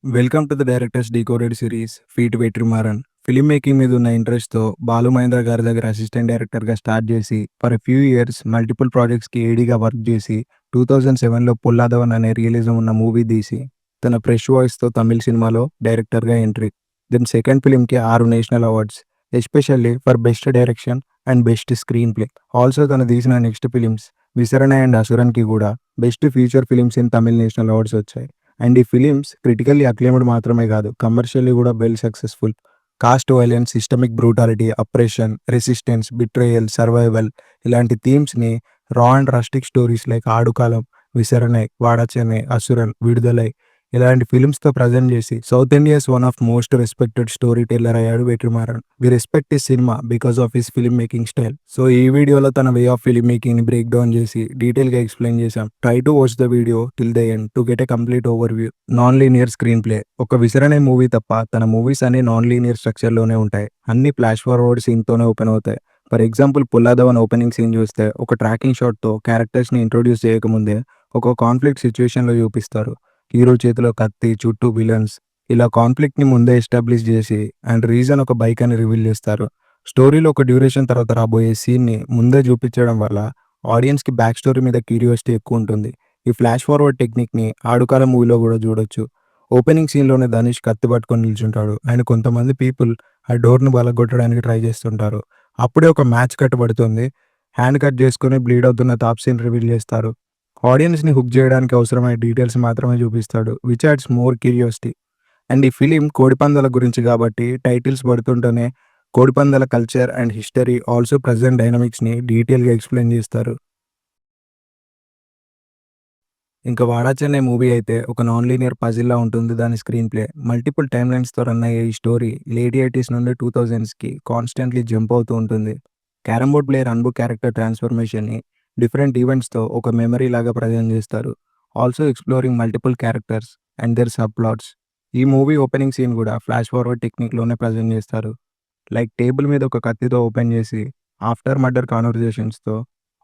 Welcome to the Directors Decoded series, feat Vetrimaaran. Film making మీద ఉన్న ఇంట్రెస్ట్‌తో బాలు మహేంద్ర గారి దగ్గర అసిస్టెంట్ డైరెక్టర్‌గా స్టార్ట్ చేసి, for a few years multiple ప్రాజెక్ట్స్‌కి ఏడీగా వర్క్ చేసి, 2007లో 'పొల్లాదవన్' అనే రియలిజం ఉన్న మూవీ తీసి, తన ఫ్రెష్ వాయిస్‌తో తమిళ్ సినిమాలో డైరెక్టర్‌గా ఎంట్రీ. దెన్ సెకండ్ ఫిల్మ్‌కి 6 national awards, especially for best direction and best screenplay. Also తను తీసిన నెక్స్ట్ ఫిలిమ్స్ 'విసరణ' అండ్ 'అసురన్‌కి' కూడా best feature films in Tamil national awards వచ్చాయి. అండ్ ఈ ఫిలిమ్స్ క్రిటికల్లీ అక్లైమ్డ్ మాత్రమే కాదు, కమర్షియల్లీ కూడా well successful. Caste violence, systemic brutality, oppression, resistance, betrayal, survival ఇలాంటి థీమ్స్ని raw and rustic stories like Aadukalam, Visaranai, Vada Chennai, Asuran, Viduthalai ఇలాంటి ఫిల్మ్స్తో ప్రజెంట్ చేసి south India's one of most respected storyteller అయ్యాడు Vetrimaaran. We respect his cinema because of his film making style. So ఈ వీడియోలో తన way of film making ని బ్రేక్ డౌన్ చేసి డీటెయిల్గా ఎక్స్ప్లెయిన్ చేశాం. Try to watch the video till the end to get a complete overview. Non linear screenplay. ఒక Visaranai movie తప్ప తన మూవీస్ అన్ని నాన్ లీనియర్ స్ట్రక్చర్లోనే ఉంటాయి. అన్ని ఫ్లాష్ ఫార్వర్డ్ సీన్తోనే ఓపెన్ అవుతాయి. ఫర్ ఎగ్జాంపుల్ పొల్లాదవన్ ఓపెనింగ్ సీన్ చూస్తే ఒక ట్రాకింగ్ షాట్తో క్యారెక్టర్స్ని ఇంట్రొడ్యూస్ చేయకముందే ఒక కాన్ఫ్లిక్ట్ సిచ్యువేషన్లో చూపిస్తారు. హీరో చేతిలో కత్తి, చుట్టూ విలన్స్, ఇలా కాన్ఫ్లిక్ట్ని ముందే ఎస్టాబ్లిష్ చేసి అండ్ రీజన్ ఒక బైక్ అని రివీల్ చేస్తారు. స్టోరీలో ఒక డ్యూరేషన్ తర్వాత రాబోయే సీన్ని ముందే చూపించడం వల్ల ఆడియన్స్కి బ్యాక్ స్టోరీ మీద క్యూరియాసిటీ ఎక్కువ ఉంటుంది. ఈ ఫ్లాష్ ఫార్వర్డ్ టెక్నిక్ని ఆడుకాల మూవీలో కూడా చూడొచ్చు. ఓపెనింగ్ సీన్లోనే ధనుష్ కత్తి పట్టుకొని నిల్చుంటాడు అండ్ కొంతమంది పీపుల్ ఆ డోర్ను బలగొట్టడానికి ట్రై చేస్తుంటారు. అప్పుడే ఒక మ్యాచ్ కట్ పడుతుంది. హ్యాండ్ కట్ చేసుకుని బ్లీడ్ అవుతున్న తాప్సీని రివీల్ చేస్తారు. ఆడియన్స్ని హుక్ చేయడానికి అవసరమైన డీటెయిల్స్ మాత్రమే చూపిస్తాడు, which adds more curiosity. And ఈ ఫిలిం కోడిపందాల గురించి కాబట్టి టైటిల్స్ పడుతుంటేనే కోడిపందాల culture and history, also present డైనమిక్స్ని డీటెయిల్గా ఎక్స్ప్లెయిన్ చేస్తారు. ఇంకా 'వాడా చెన్నై' మూవీ అయితే ఒక నాన్ లీనియర్ పజిల్‌లా ఉంటుంది దాని స్క్రీన్ ప్లే. మల్టిపుల్ టైమ్ లైన్స్‌తో రన్ అయ్యే ఈ స్టోరీ లేట్ 80s నుండి 2000స్‌కి కాన్స్టెంట్‌లీ జంప్ అవుతూ ఉంటుంది. Carrom board player Anbu character ట్రాన్స్‌ఫర్మేషన్‌ని డిఫరెంట్ ఈవెంట్స్‌తో ఒక మెమరీ లాగా ప్రజెంట్ చేస్తారు. Also exploring multiple characters and their subplots. ఈ మూవీ ఓపెనింగ్ సీన్ కూడా ఫ్లాష్ ఫార్వర్డ్ టెక్నిక్‌లోనే ప్రజెంట్ చేస్తారు. లైక్ టేబుల్ మీద ఒక కత్తితో ఓపెన్ చేసి ఆఫ్టర్ మర్డర్ కాన్వర్జేషన్స్‌తో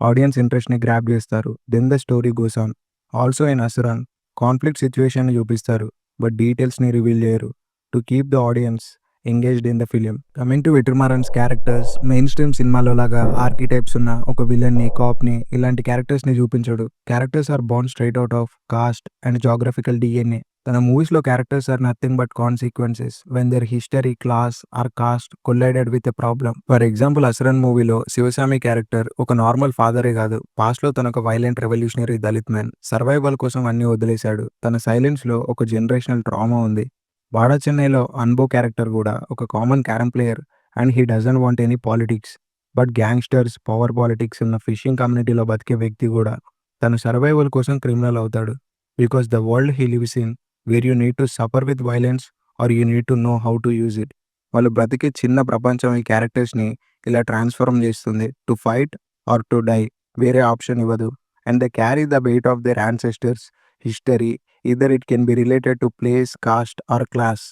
ఆడియన్స్ ఇంట్రెస్ట్‌ని గ్రాబ్ చేస్తారు. Then the story goes on. Also in Asuran conflict సిచ్యువేషన్‌ని చూపిస్తారు, బట్ డీటెయిల్స్‌ని రివీల్ చేయరు to keep the audience engaged in the film. Coming to Vetrimaaran's characters, mainstream సినిమాలో లాగా ఆర్కిటైప్స్ ఉన్న ఒక విలన్ని, కాప్ని ఇలాంటి క్యారెక్టర్స్‌ని చూపించడు. Characters are born straight out of caste and geographical DNA. తన మూవీస్‌లో characters are nothing but consequences when their history, class or caste collided with a problem. For example 'Asuran' మూవీలో శివస్వామి క్యారెక్టర్ ఒక నార్మల్ ఫాదరే కాదు, పాస్ట్‌లో తనొక violent revolutionary Dalit man. Survival కోసం అన్నీ వదిలేశాడు. తన సైలెన్స్‌లో ఒక జనరేషనల్ ట్రామా ఉంది. 'వాడా చెన్నైలో' అన్బో క్యారెక్టర్ కూడా ఒక common carrom player and he doesn't want any politics. But gangsters, power politics ఉన్న ఫిషింగ్ కమ్యూనిటీలో బతికే వ్యక్తి కూడా తన సర్వైవల్ కోసం క్రిమినల్ అవుతాడు. Because the world he lives in where you need to suffer with violence or you need to know how to use it. వాళ్ళు బ్రతికే చిన్న ప్రపంచం ఈ క్యారెక్టర్స్‌ని ఇలా ట్రాన్స్ఫార్మ్ చేస్తుంది. To fight or to die, వేరే ఆప్షన్ ఇవ్వదు. And they carry the weight of their ancestors history. Either it can be related to place, caste or class.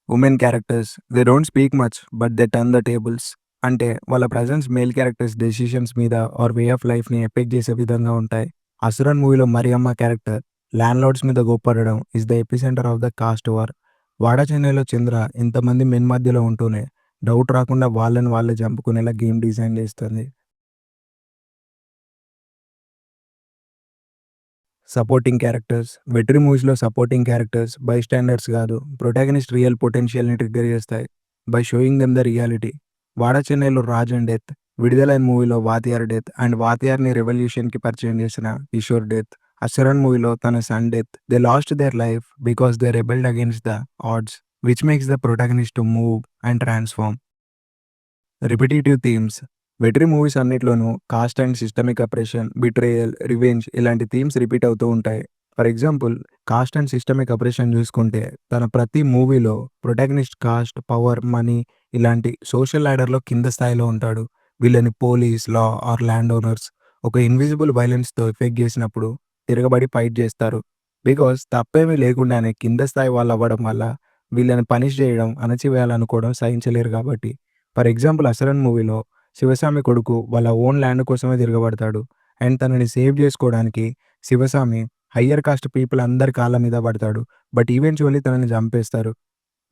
Women characters they don't speak much but they turn the tables. అంటే వాళ్ళ presence male characters decisions మీద or way of లైఫ్ని effect చేసే విధంగా ఉంటాయి. 'అసురన్' మూవీలో Mariyamma character landlords మీద గొప్పడడం is the epicentre of the caste war. 'వాడా చెన్నైలో' చంద్ర ఇంతమంది మెన్ మధ్యలో ఉంటూనే డౌట్ రాకుండా వాళ్ళని వాళ్ళే చంపుకునేలా గేమ్ డిజైన్ చేస్తుంది. Supporting characters. వెట్రి మూవీస్‌లో సపోర్టింగ్ క్యారెక్టర్స్ బై స్టాండర్డ్స్ కాదు, ప్రొటాగనిస్ట్ రియల్ పొటెన్షియల్‌ని ట్రిగ్గర్ చేస్తాయి by showing them the reality. 'వాడా చెన్నైలో' రాజ్ అండ్ డెత్, విడుదలైన మూవీలో వాతియార్ డెత్ అండ్ వాతియార్‌ని రెవల్యూషన్‌కి పరిచయం చేసిన కిషోర్ డెత్. 'అసురన్' మూవీలో తన son death. They lost their life because they rebelled against the odds, which makes the protagonist to move and transform. Repetitive themes. Vetri movies అన్నిట్లోనూ caste and systemic oppression, betrayal, revenge ఇలాంటి themes repeat అవుతూ ఉంటాయి. For example caste and systemic oppression చూసుకుంటే తన ప్రతి మూవీలో protagonist caste, power, money ఇలాంటి social ల్యాడర్‌లో కింద స్థాయిలో ఉంటాడు. వీళ్ళని police, law or land owners ఒక ఇన్విజిబుల్ వైలెన్స్‌తో ఎఫెక్ట్ చేసినప్పుడు తిరగబడి ఫైట్ చేస్తారు. బికాస్ తప్పేమీ లేకుండానే కింద స్థాయి వాళ్ళు అవ్వడం వల్ల వీళ్ళని పనిష్ చేయడం, అణచివేయాలనుకోవడం సహించలేరు కాబట్టి. ఫర్ ఎగ్జాంపుల్ 'అసురన్' మూవీలో శివస్వామి కొడుకు వాళ్ళ ఓన్ ల్యాండ్ కోసమే తిరగబడతాడు అండ్ తనని సేవ్ చేసుకోవడానికి శివస్వామి హయ్యర్ కాస్ట్ పీపుల్ అందరి కాళ్ళ మీద పడతాడు. బట్ ఈవెంచువల్లీ తనని చంపేస్తారు.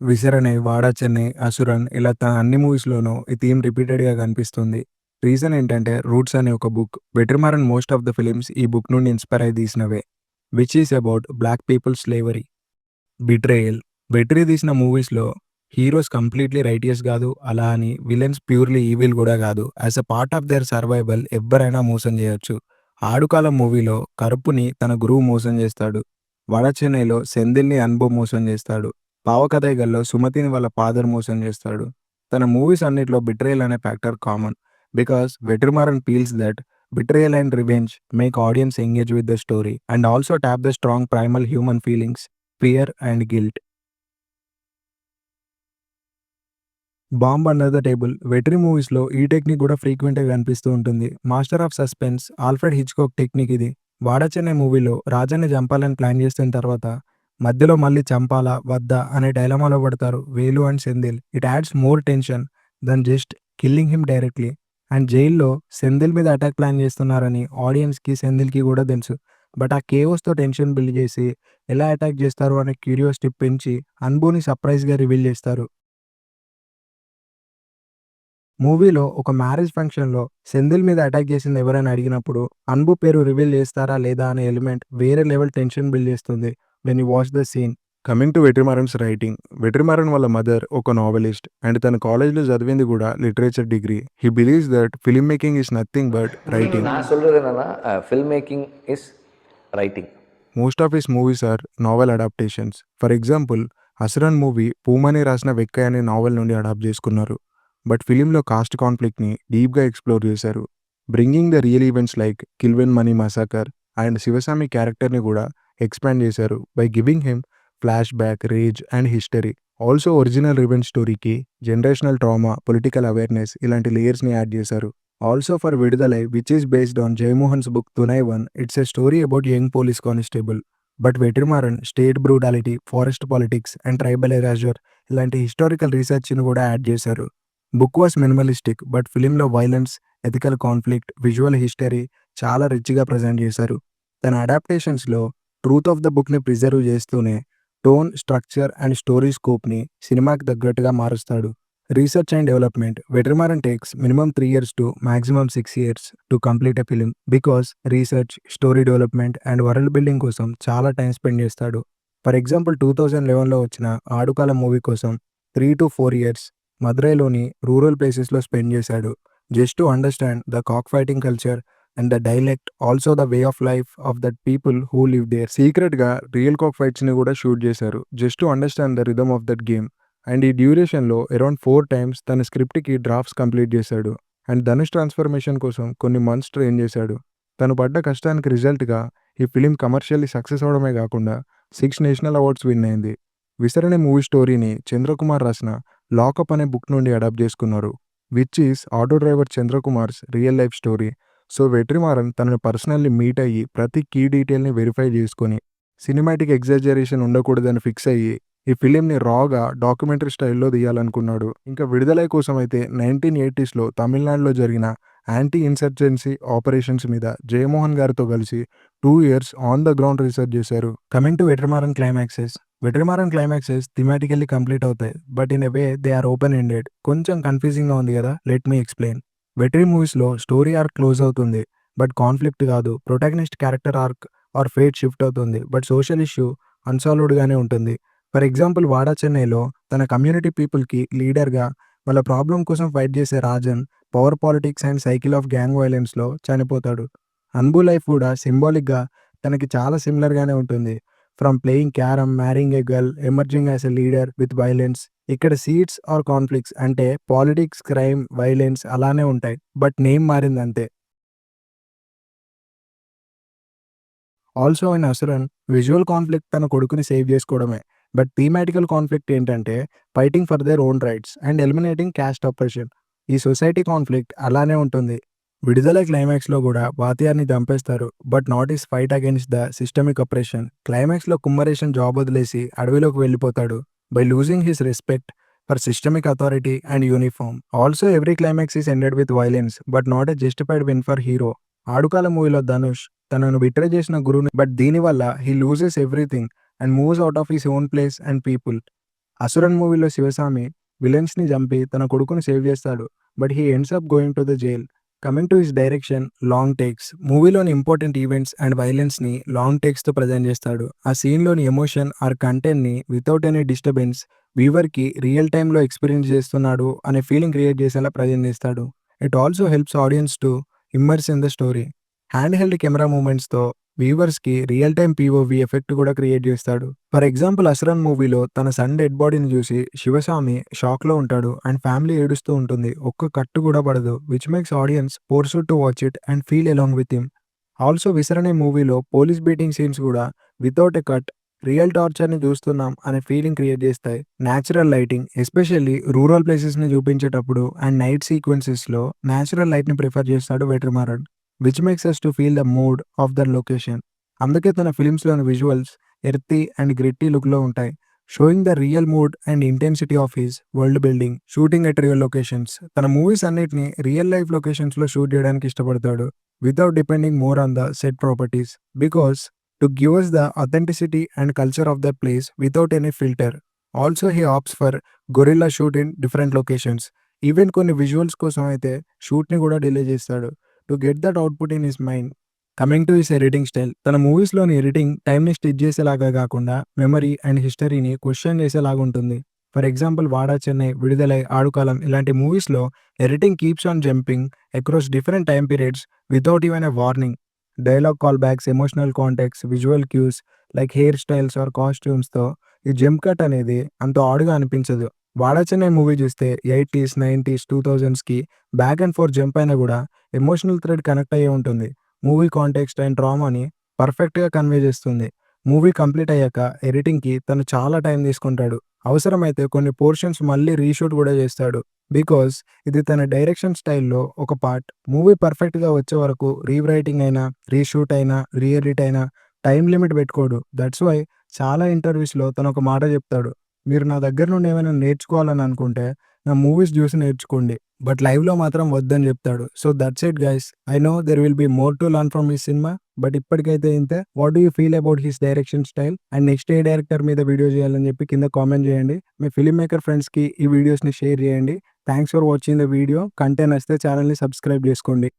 'విసరణై', 'వాడా చెన్నై', 'అసురన్' ఇలా తన అన్ని మూవీస్‌లోనూ ఈ థీమ్ రిపీటెడ్‌గా కనిపిస్తుంది. రీజన్ ఏంటంటే 'రూట్స్' అనే ఒక book. 'Vetrimaaran' most of the films ఈ బుక్ నుండి ఇన్‌స్పైర్ అయ్యి తీసినవే. Which is about black people slavery. Betrayal. 'Vetri' తీసిన మూవీస్‌లో హీరోస్ కంప్లీట్‌లీ రైటియస్ గాదు. అలా అని విలన్స్ ప్యూర్‌లీ ఈవిల్ గూడా గాదు. As a part of their survival ఎవ్వరైనా మోసం జేయొచ్చు. 'ఆడుకాలం' మూవీలో కరుపుని తన గురువు మోసం జేస్తాడు. 'వడ చెన్నై'లో సెంథిల్‌ని అన్బు మోసం జేస్తాడు. 'పావకథైగల్'లో సుమతిని వాళ్ళ ఫాదర్ మోసం జేస్తాడు. తన మూవీస్ అన్నిట్లో బిట్రేయల్ అనే factor common. Because Vetrimaaran feels that betrayal and revenge make audience engage with the story and also tap the strong primal human feelings, fear and guilt. Bomb under the table. Vetri మూవీస్‌లో ఈ technique గూడా ఫ్రీక్వెంట్‌గా కనిపిస్తూ ఉంటుంది. Master of suspense Alfred Hitchcock technique ఇది. 'వాడ చెన్నై' మూవీలో రాజాని చంపాలని ప్లాన్ చేసిన తర్వాత మధ్యలో మళ్ళీ చంపాలా? వద్దా? అనే డైలమాలో పడతారు Velu and Senthil. It adds more tension then just killing him directly. And జైల్‌లో సెంథిల్ మీద అటాక్ ప్లాన్ చేస్తున్నారని ఆడియన్స్‌కి, సెంథిల్‌కి గూడా తెలుసు. బట్ ఆ కేఓస్‌తో టెన్షన్ బిల్డ్ చేసి ఎలా అటాక్ చేస్తారు అనే క్యూరియాసిటీ పెంచి అన్బుని సర్ప్రైజ్‌గా రివీల్ చేస్తారు. మూవీలో ఒక మ్యారేజ్ ఫంక్షన్‌లో సెంథిల్ మీద అటాక్ చేసింది ఎవరని అడిగినప్పుడు అన్బు పేరు రివీల్ చేస్తారా లేదా అనే ఎలిమెంట్ వేరే లెవెల్ టెన్షన్ బిల్డ్ చేస్తుంది when you watch the scene. Coming to Vetrimaaran's writing. Vetrimaaran వాళ్ళ మదర్ ఒక నావెలిస్ట్ అండ్ తన కాలేజ్‌లో చదివింది కూడా literature degree. He believes that film making is nothing but writing. நான் சொல்றது என்னன்னா film making is writing. Most of his movies are novel adaptations. For example 'Asuran' movie Poomani రాసిన 'వెక్కై' అనే నావెల్ నుండి అడాప్ట్ చేసుకున్నారు. బట్ ఫిలింలో కాస్ట్ కాన్ఫ్లిక్ట్‌ని డీప్‌గా ఎక్స్‌ప్లోర్ చేశారు. Bringing the real events like 'Kilvenmani massacre' and Sivasami క్యారెక్టర్‌ని కూడా ఎక్స్‌పాండ్ చేశారు by giving him flash back, rage and history. Also original revenge స్టోరీకి జనరేషనల్ ట్రామా, పొలిటికల్ అవేర్‌నెస్ ఇలాంటి లేయర్స్‌ని యాడ్ చేశారు. Also for 'Viduthalai' which is based on Jeyamohan's book 'Thunaivan', it's a story about young police constable. But Vetrimaaran state brutality, forest politics and tribal erasure ఇలాంటి historical రీసెర్చ్‌ని కూడా add చేశారు. Book was minimalistic but ఫిలింలో violence, ethical conflict, visual history చాలా రిచ్‌గా present చేశారు. తన అడాప్టేషన్స్‌లో ట్రూత్ ఆఫ్ ద బుక్‌ని ప్రిజర్వ్ చేస్తూనే టోన్, స్ట్రక్చర్ అండ్ స్టోరీ స్కోప్‌ని సినిమాకి తగ్గట్టుగా మారుస్తాడు. Research and development. Vetrimaaran takes minimum 3 years to maximum 6 years to complete a film because research, story development and world building కోసం చాలా టైం స్పెండ్ చేస్తాడు. ఫర్ ఎగ్జాంపుల్ 2011లో వచ్చిన 'ఆడుకాలం' మూవీ కోసం 3 to 4 years మదురైలోని రూరల్ ప్లేసెస్‌లో స్పెండ్ చేశాడు. Just to understand the cock fighting culture and the dialect, also the way of life of that people who live there. సీక్రెట్‌గా రియల్ కాక్ ఫైట్స్‌ని కూడా షూట్ చేశారు. Just to understand the rhythm of that game. And ఈ డ్యూరేషన్‌లో around 4 times తన స్క్రిప్ట్‌కి drafts complete చేశాడు. And Dhanush transformation కోసం కొన్ని months train చేశాడు. తను పడ్డ కష్టానికి రిజల్ట్‌గా ఈ ఫిల్మ్ కమర్షియల్లీ సక్సెస్ అవ్వడమే కాకుండా 6 నేషనల్ అవార్డ్స్ విన్ అయింది. 'విసరణై' మూవీ స్టోరీని చంద్రకుమార్ రాసిన 'లాకప్' అనే బుక్ నుండి అడాప్ట్ చేసుకున్నారు. Which is auto driver Chandrakumar's real life story. So Vetrimaaran తనని పర్సనల్లీ మీట్ అయ్యి ప్రతి కీ డీటెయిల్‌ని వెరిఫై చేసుకొని సినిమాటిక్ ఎగ్జాజరేషన్ ఉండకూడదని ఫిక్స్ అయ్యి ఈ ఫిలింని రాగా డాక్యుమెంటరీ స్టైల్‌లో తీయాలనుకున్నాడు. ఇంకా 'విడుదలై' కోసం అయితే 1980స్‌లో తమిళనాడులో జరిగిన యాంటీ ఇన్సర్జెన్సీ ఆపరేషన్స్ మీద జయమోహన్ గారితో కలిసి 2 years on the ground research చేశారు. Coming to Vetrimaaran climaxes. Vetrimaaran climaxes thematically complete అవుతాయి. But in a way they are open ended. కొంచెం కన్‌ఫ్యూజింగ్‌గా ఉంది కదా! Let me explain. వెట్రి మూవీస్‌లో స్టోరీ ఆర్క్ క్లోజ్ అవుతుంది. బట్ కాన్ఫ్లిక్ట్ కాదు. Protagonist character arc or fate shift అవుతుంది. బట్ సోషల్ ఇష్యూ అన్సాల్వ్డ్‌గానే ఉంటుంది. ఫర్ ఎగ్జాంపుల్ 'వాడా చెన్నై'లో తన కమ్యూనిటీ పీపుల్‌కి లీడర్‌గా వాళ్ళ ప్రాబ్లమ్ కోసం ఫైట్ చేసే Rajan power politics and cycle of gang వయలెన్స్‌లో చనిపోతాడు. 'అన్బు' లైఫ్ కూడా సింబాలిక్‌గా తనకి చాలా సిమిలర్‌గానే ఉంటుంది. From playing carrom, marrying a girl, emerging as a leader with violence. ఇక్కడ సీడ్స్ ఆర్ కాన్ఫ్లిక్ట్స్ అంటే పాలిటిక్స్, క్రైమ్, వైలెన్స్ అలానే ఉంటాయి. బట్ నేమ్ మారిందంతే. Also in 'Asuran' visual conflict తన కొడుకుని సేవ్ చేసుకోవడమే. బట్ థీమాటికల్ కాన్ఫ్లిక్ట్ ఏంటంటే fighting for their own rights and eliminating caste oppression. ఈ సొసైటీ కాన్ఫ్లిక్ట్ అలానే ఉంటుంది. 'విడుదల' క్లైమాక్స్‌లో కూడా వాతియార్‌ని చంపేస్తారు. But not his fight against the systemic oppression. క్లైమాక్స్‌లో కుమ్మరేషన్ జాబ్ వదిలేసి అడవిలోకి వెళ్ళిపోతాడు. By losing his respect for systemic authority and uniform. Also every climax is ended with violence but not a justified win for hero. 'Aadukalam' మూవీలో ధనుష్ తనను betray చేసిన గురువుని. But దీనివల్ల he loses everything and moves out of his own place and people. 'Asuran' మూవీలో శివస్వామి విలన్స్‌ని చంపి తన కొడుకుని save చేస్తాడు. But he ends up going to the jail. Coming to his direction, long takes. మూవీలోని ఇంపార్టెంట్ ఈవెంట్స్ అండ్ వైలెన్స్‌ని long టేక్స్‌తో present చేస్తాడు. ఆ సీన్‌లోని ఎమోషన్ ఆర్ కంటెంట్‌ని వితౌట్ ఎనీ డిస్టర్బెన్స్ వ్యూవర్‌కి రియల్ టైమ్‌లో ఎక్స్‌పీరియన్స్ చేస్తున్నాడు అనే ఫీలింగ్ క్రియేట్ చేసేలా ప్రెజెంట్ చేస్తాడు. It also helps audience to immerse in the story. Hand held camera మూవ్‌మెంట్స్‌తో వ్యూవర్స్‌కి రియల్ టైమ్ పీఓవి ఎఫెక్ట్ కూడా క్రియేట్ చేస్తాడు. ఫర్ ఎగ్జాంపుల్ 'అసురన్' మూవీలో తన సన్ డెడ్ బాడీని చూసి శివస్వామి షాక్‌లో ఉంటాడు అండ్ ఫ్యామిలీ ఏడుస్తూ ఉంటుంది. ఒక్క కట్టు కూడా పడదు. Which makes audience forced to watch it and feel along with him. Also 'Visaranai' అనే మూవీలో పోలీస్ బీటింగ్ సీన్స్ కూడా వితౌట్ ఎ కట్ రియల్ టార్చర్‌ని చూస్తున్నాం అనే ఫీలింగ్ క్రియేట్ చేస్తాయి. నేచురల్ లైటింగ్, ఎస్పెషల్లీ రూరల్ ప్లేసెస్‌ని చూపించేటప్పుడు అండ్ నైట్ సీక్వెన్సెస్‌లో నేచురల్ లైట్‌ని ప్రిఫర్ చేస్తాడు Vetrimaaran. Which makes us to feel the mood of the location. అందుకే తన ఫిల్మ్స్‌లోని విజువల్స్ ఎర్తీ అండ్ గ్రిట్టీ లుక్‌లో ఉంటాయి. Showing the real mood and intensity of his world building. Shooting at real locations. తన movies అన్నిటిని real life లొకేషన్స్‌లో shoot చేయడానికి ఇష్టపడతాడు. Without depending more on the set properties. Because to give us the authenticity and culture of the place without any filter. Also he opts for guerrilla shoot in different locations. Even కొన్ని visuals కోసం అయితే షూట్‌ని కూడా delay చేస్తాడు. To get that output in his mind. Coming to his editing style. తన మూవీస్‌లోని editing టైమ్‌ని stitch చేసేలాగా కాకుండా memory and హిస్టరీని question చేసేలాగా ఉంటుంది. ఫర్ ఎగ్జాంపుల్ 'వాడా చెన్నై', 'విడుదలై', 'ఆడుకాలం' ఇలాంటి మూవీస్‌లో editing keeps on jumping across different time periods without even a warning. Dialogue callbacks, emotional context, visual cues like hairstyles or కాస్ట్యూమ్స్‌తో ఈ జంప్ కట్ అనేది అంత ఆడ్‌గా అనిపించదు. 'వాడా చెన్నై' మూవీ చూస్తే 80స్, 90స్, 2000స్‌కి బ్యాక్ అండ్ ఫోర్త్ జంప్ అయినా కూడా ఎమోషనల్ థ్రెడ్ కనెక్ట్ అయ్యే ఉంటుంది. మూవీ కాంటెక్స్ట్ అండ్ ట్రామాని పర్ఫెక్ట్‌గా కన్వే చేస్తుంది. మూవీ కంప్లీట్ అయ్యాక ఎడిటింగ్‌కి తను చాలా టైం తీసుకుంటాడు. అవసరమైతే కొన్ని పోర్షన్స్ మళ్ళీ రీషూట్ కూడా చేస్తాడు. బికాజ్ ఇది తన డైరెక్షన్ స్టైల్‌లో ఒక పార్ట్. మూవీ పర్ఫెక్ట్‌గా వచ్చే వరకు రీరైటింగ్ అయినా, రీషూట్ అయినా, రీ ఎడిట్ అయినా టైమ్ లిమిట్ పెట్టుకోడు. దట్స్ వై చాలా ఇంటర్వ్యూస్‌లో తను ఒక మాట చెప్తాడు. మీరు నా దగ్గర నుండి ఏమైనా నేర్చుకోవాలని అనుకుంటే నా మూవీస్ చూసి నేర్చుకోండి. బట్ లైవ్‌లో మాత్రం వద్దని చెప్తాడు. So that's it guys. I know there will be more to learn from his cinema. బట్ ఇప్పటికైతే ఇంతే. What do you feel about his direction style? And next ఏ డైరెక్టర్ మీద వీడియో చేయాలని చెప్పి కింద కామెంట్ చేయండి. మీ ఫిల్మ్ మేకర్ ఫ్రెండ్స్‌కి ఈ వీడియోస్‌ని షేర్ చేయండి. Thanks for watching the video. Content నచ్చితే ఛానెల్‌ని సబ్స్క్రైబ్ చేసుకోండి.